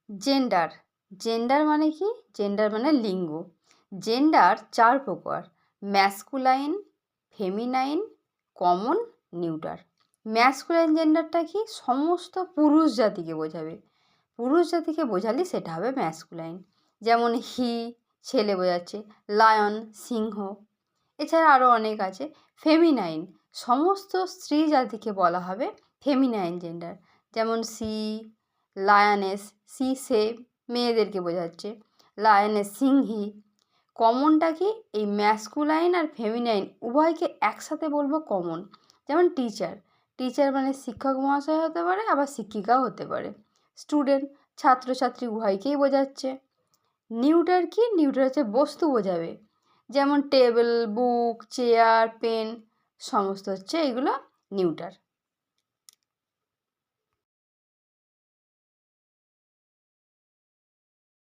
Gender. Gender মানে কি? Gender মানে লিঙ্গ। জেন্ডার 4 প্রকার: masculine, feminine, common, neuter. Masculine জেন্ডারটা কি? সমস্ত পুরুষ জাতিকে বোঝাবে। পুরুষ জাতিকে বোঝালে সেটা হবে ম্যাসকুলাইন। যেমন হি ছেলে বোঝাচ্ছে, লায়ন সিংহ। এছাড়া আরও অনেক আছে। ফেমিনাইন সমস্ত স্ত্রী জাতিকে বলা হবে ফেমিনাইন জেন্ডার। যেমন সি লায়নেস, সি সে মেয়েদেরকে বোঝাচ্ছে, লায়নেস সিংহী। কমনটা কি? এই ম্যাসকুলাইন আর ফেমিনাইন উভয়কে একসাথে বলবো কমন। যেমন টিচার, টিচার মানে শিক্ষক মহাশয় হতে পারে, আবার শিক্ষিকাও হতে পারে। স্টুডেন্ট ছাত্রছাত্রী উভয়কেই বোঝাচ্ছে। নিউটার কি? নিউটার হচ্ছে বস্তু বোঝাবে। যেমন টেবিল, বুক, চেয়ার, পেন, সমস্ত হচ্ছে এগুলো নিউটার।